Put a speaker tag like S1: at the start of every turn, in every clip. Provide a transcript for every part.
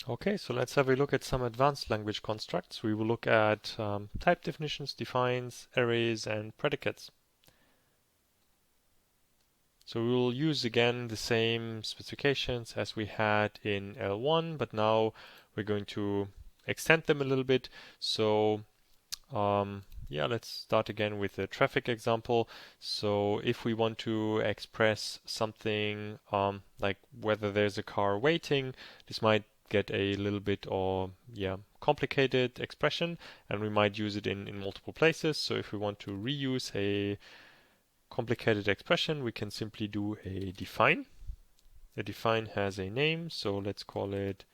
S1: Okay, so let's have a look at some advanced language constructs. We will look at type definitions, defines, arrays, and predicates. So we will use again the same specifications as we had in L1, but now we're going to extend them a little bit. So yeah, let's start again with the traffic example. So if we want to express something like whether there's a car waiting, this might get a little bit or complicated expression, and we might use it in multiple places. So if we want to reuse a complicated expression, we can simply do a define. The define has a name, so let's call it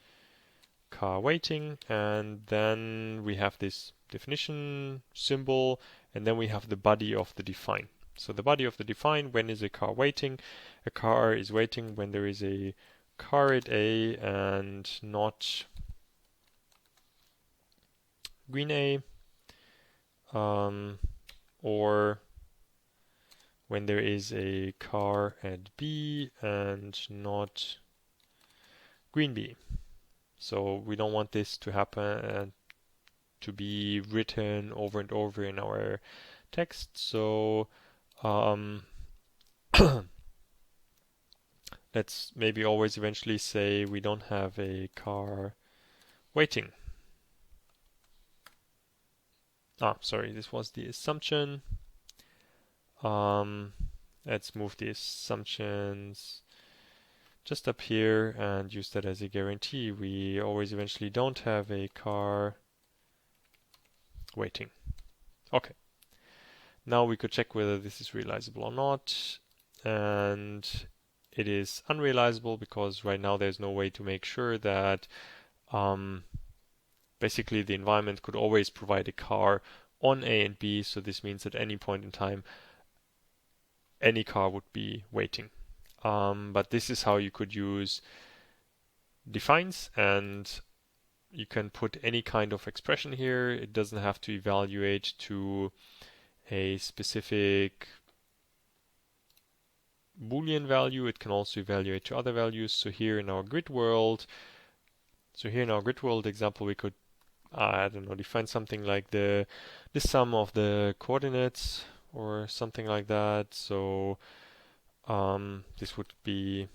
S1: car waiting, and then we have this definition symbol, and then we have the body of the define. So the body of the define, when is a car waiting? A car is waiting when there is a car at A and not green A, or when there is a car at B and not green B. So we don't want this to happen to be written over and over in our text. So let's maybe always eventually say we don't have a car waiting. Sorry, this was the assumption. Let's move the assumptions just up here and use that as a guarantee. We always eventually don't have a car waiting. Okay. Now we could check whether this is realizable or not. And it is unrealizable because right now there's no way to make sure that basically the environment could always provide a car on A and B. So this means at any point in time, any car would be waiting. But this is how you could use defines, and you can put any kind of expression here. It doesn't have to evaluate to a specific Boolean value. It can also evaluate to other values. So here in our grid world example, we could I don't know, define something like the sum of the coordinates or something like that. So this would be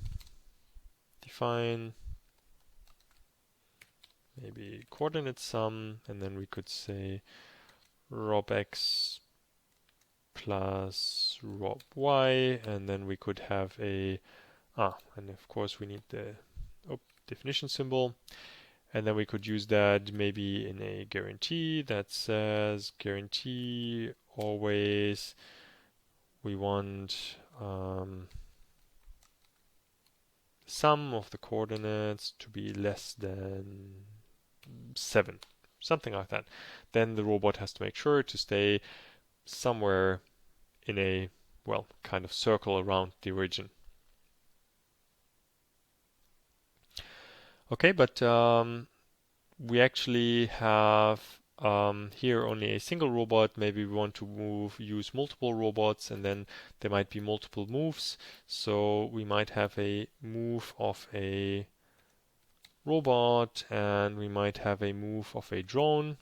S1: define maybe coordinate sum, and then we could say rob x plus rob y, and then we could have and of course we need the definition symbol, and then we could use that maybe in a guarantee that says guarantee always we want sum of the coordinates to be less than 7, something like that. Then the robot has to make sure to stay somewhere in a, well, kind of circle around the origin. Okay, but we actually have here only a single robot. Maybe we want to use multiple robots, and then there might be multiple moves. So we might have a move of a robot, and we might have a move of a drone.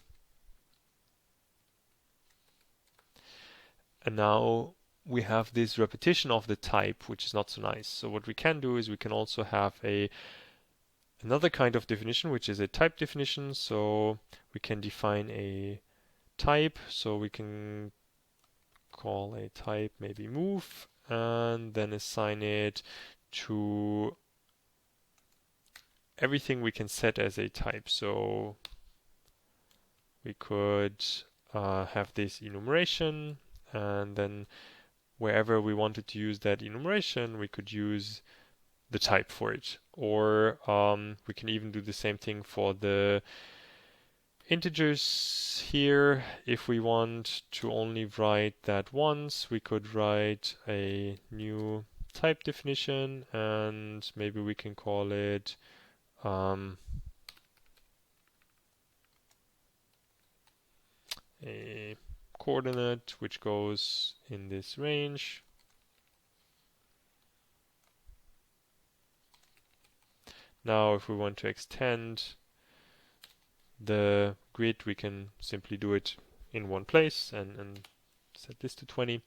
S1: And now we have this repetition of the type, which is not so nice. So what we can do is we can also have another kind of definition, which is a type definition. So we can define a type. So we can call a type maybe move, and then assign it to everything we can set as a type. So we could have this enumeration, and then wherever we wanted to use that enumeration, we could use the type for it. Or we can even do the same thing for the integers here. If we want to only write that once, we could write a new type definition, and maybe we can call it a coordinate which goes in this range. Now if we want to extend the grid, we can simply do it in one place and set this to 20.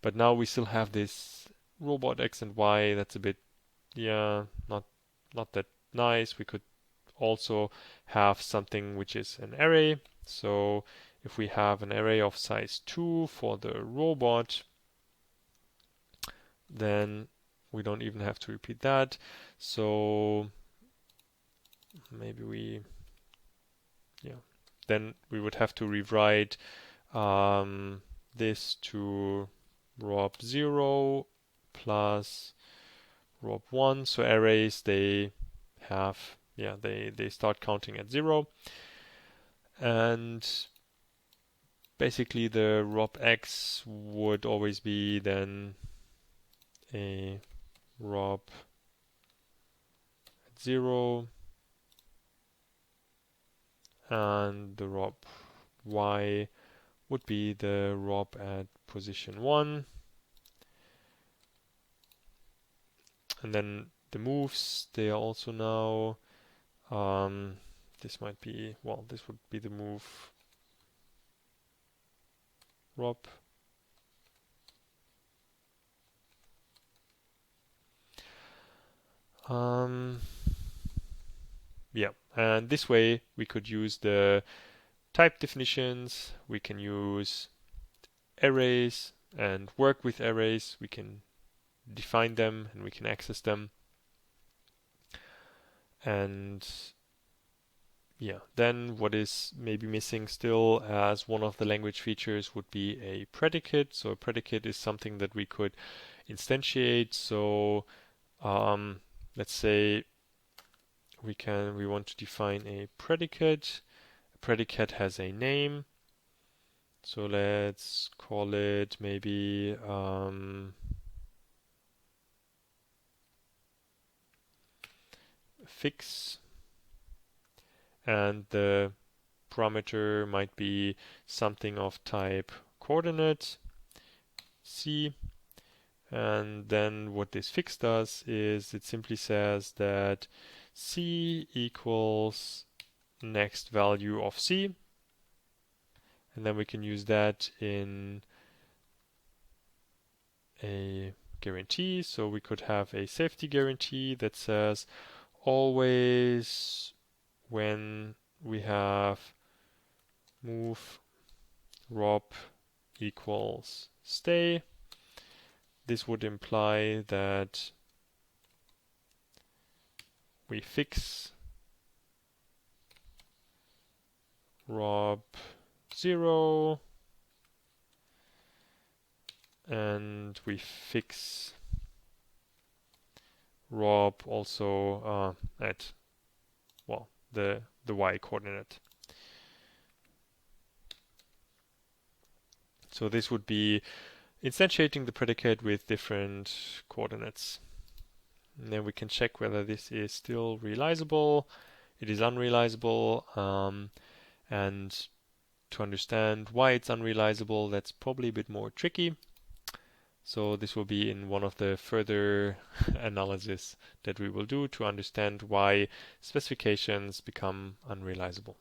S1: But now we still have this robot X and Y. That's a bit, yeah, not that nice. We could also have something which is an array. So if we have an array of size 2 for the robot, then we don't even have to repeat that. So maybe then we would have to rewrite this to rob0 plus rob1. So arrays, they have, they start counting at 0. And basically the robx would always be then a rob at 0, and the rob y would be the rob at position 1. And then the moves, they are also now, this might be, well, this would be the move rob. Yeah, and this way we could use the type definitions, we can use arrays and work with arrays, we can define them and we can access them. And yeah, then what is maybe missing still as one of the language features would be a predicate. So a predicate is something that we could instantiate. So let's say we want to define a predicate. A predicate has a name. So let's call it maybe fix, and the parameter might be something of type coordinate c. And then what this fix does is it simply says that c equals next value of c, and then we can use that in a guarantee. So we could have a safety guarantee that says always when we have move rob equals stay, this would imply that we fix rob 0 and we fix rob also at, well, the y coordinate. So this would be instantiating the predicate with different coordinates. And then we can check whether this is still realizable. It is unrealizable, and to understand why it's unrealizable, that's probably a bit more tricky. So this will be in one of the further analysis that we will do to understand why specifications become unrealizable.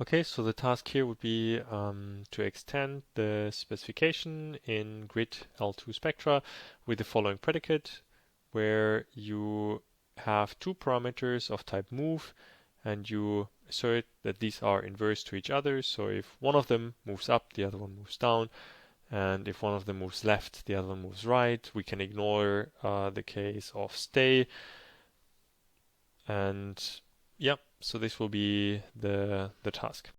S1: Okay, so the task here would be to extend the specification in GridL2 spectra with the following predicate, where you have two parameters of type move and you assert that these are inverse to each other. So if one of them moves up, the other one moves down. And if one of them moves left, the other one moves right. We can ignore the case of stay. And yeah, so this will be the task.